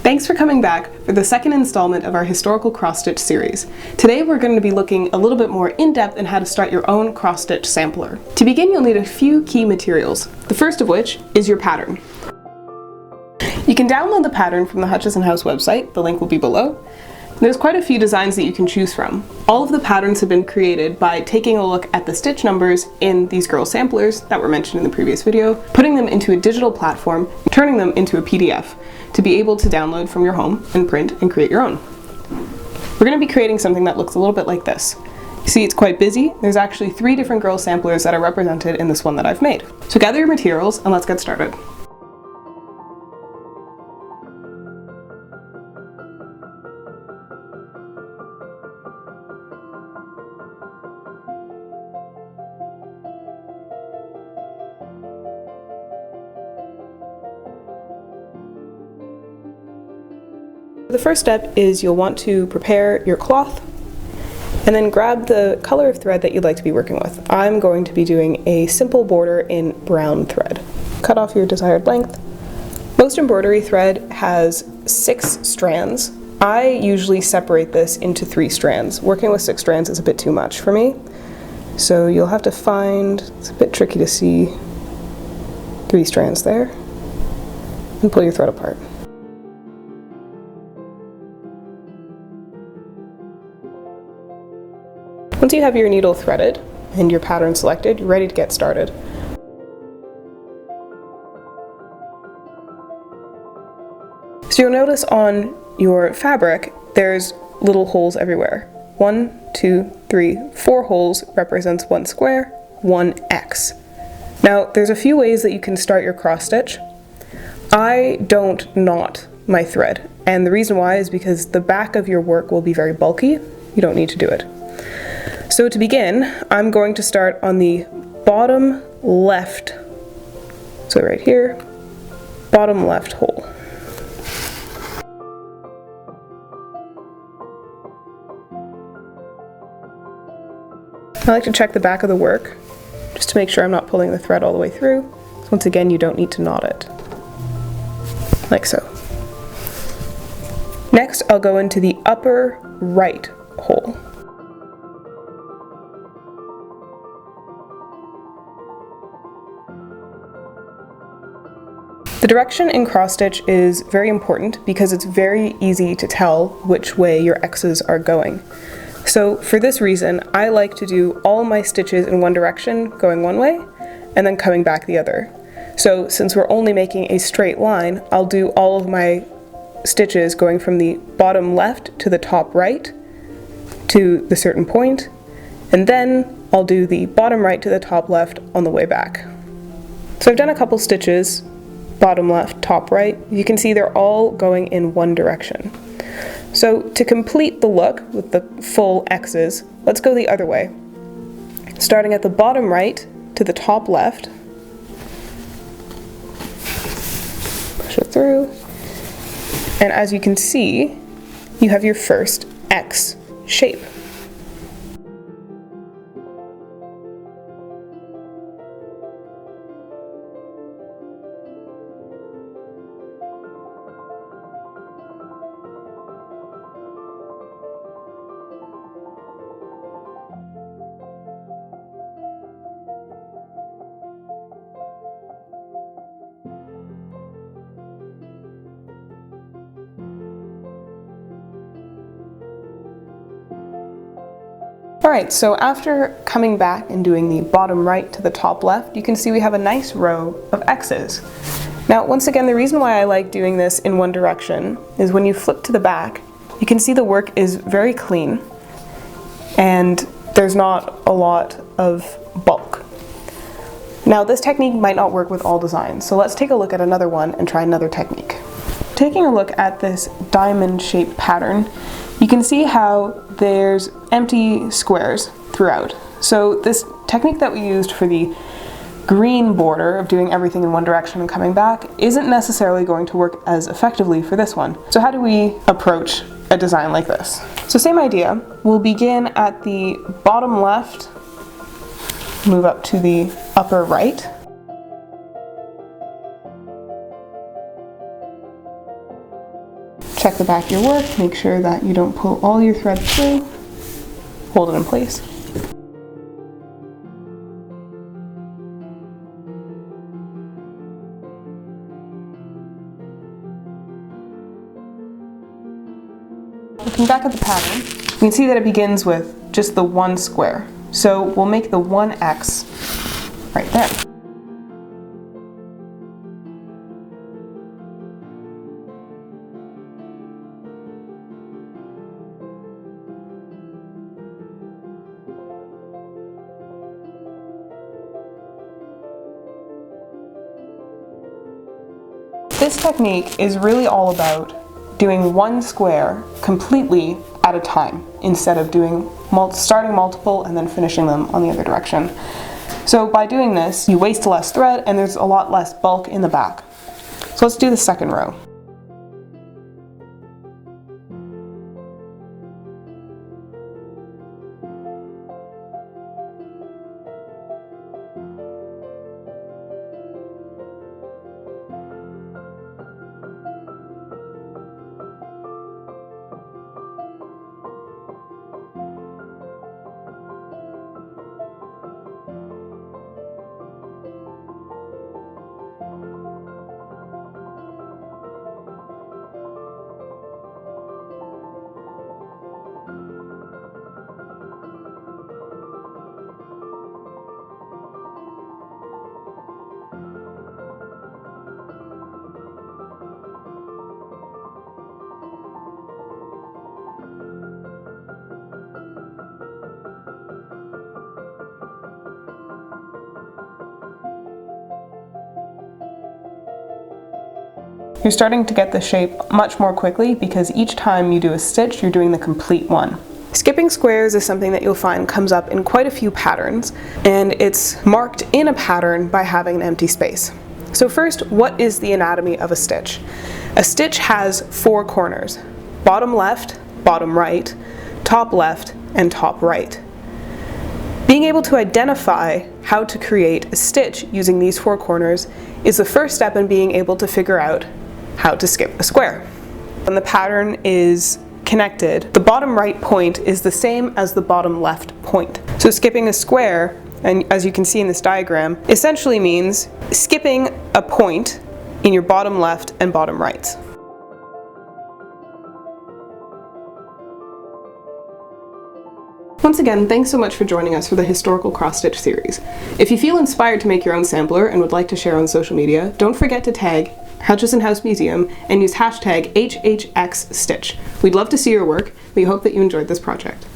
Thanks for coming back for the second installment of our historical cross-stitch series. Today we're going to be looking a little bit more in-depth in how to start your own cross-stitch sampler. To begin, you'll need a few key materials, the first of which is your pattern. You can download the pattern from the Hutchison House website, the link will be below. There's quite a few designs that you can choose from. All of the patterns have been created by taking a look at the stitch numbers in these girl samplers that were mentioned in the previous video, putting them into a digital platform, turning them into a PDF to be able to download from your home and print and create your own. We're going to be creating something that looks a little bit like this. You see, it's quite busy. There's actually 3 different girl samplers that are represented in this one that I've made. So gather your materials and let's get started. The first step is you'll want to prepare your cloth and then grab the color of thread that you'd like to be working with. I'm going to be doing a simple border in brown thread. Cut off your desired length. Most embroidery thread has 6 strands. I usually separate this into 3 strands. Working with 6 strands is a bit too much for me. So you'll have to find, it's a bit tricky to see, 3 strands there, and pull your thread apart. Once you have your needle threaded and your pattern selected, you're ready to get started. So you'll notice on your fabric, there's little holes everywhere. 1, 2, 3, 4 holes represents 1 square, 1 X. Now, there's a few ways that you can start your cross stitch. I don't knot my thread, and the reason why is because the back of your work will be very bulky. You don't need to do it. So to begin, I'm going to start on the bottom left, so right here, bottom left hole. I like to check the back of the work, just to make sure I'm not pulling the thread all the way through. So once again, you don't need to knot it, like so. Next, I'll go into the upper right hole. The direction in cross stitch is very important because it's very easy to tell which way your X's are going. So for this reason, I like to do all my stitches in one direction, going one way, and then coming back the other. So since we're only making a straight line, I'll do all of my stitches going from the bottom left to the top right to the certain point, and then I'll do the bottom right to the top left on the way back. So I've done a couple stitches, bottom left, top right. You can see they're all going in one direction. So to complete the look with the full X's, let's go the other way. Starting at the bottom right to the top left, push it through, and as you can see, you have your first X shape. Alright, so after coming back and doing the bottom right to the top left, you can see we have a nice row of X's. Now, once again, the reason why I like doing this in one direction is when you flip to the back, you can see the work is very clean and there's not a lot of bulk. Now, this technique might not work with all designs, so let's take a look at another one and try another technique. Taking a look at this diamond-shaped pattern, you can see how there's empty squares throughout. So this technique that we used for the green border of doing everything in one direction and coming back isn't necessarily going to work as effectively for this one. So how do we approach a design like this? So same idea. We'll begin at the bottom left, move up to the upper right. Check the back of your work, make sure that you don't pull all your thread through. Hold it in place. Looking back at the pattern, you can see that it begins with just the one square. So we'll make the one X right there. This technique is really all about doing one square completely at a time instead of starting multiple and then finishing them on the other direction. So by doing this, you waste less thread and there's a lot less bulk in the back. So let's do the second row. You're starting to get the shape much more quickly because each time you do a stitch, you're doing the complete one. Skipping squares is something that you'll find comes up in quite a few patterns, and it's marked in a pattern by having an empty space. So first, what is the anatomy of a stitch? A stitch has four corners: bottom left, bottom right, top left, and top right. Being able to identify how to create a stitch using these four corners is the first step in being able to figure out how to skip a square. When the pattern is connected, the bottom right point is the same as the bottom left point. So skipping a square, and as you can see in this diagram, essentially means skipping a point in your bottom left and bottom right. Once again, thanks so much for joining us for the Historical Cross-Stitch series. If you feel inspired to make your own sampler and would like to share on social media, don't forget to tag Hutchison House Museum and use hashtag HHXStitch. We'd love to see your work. We hope that you enjoyed this project.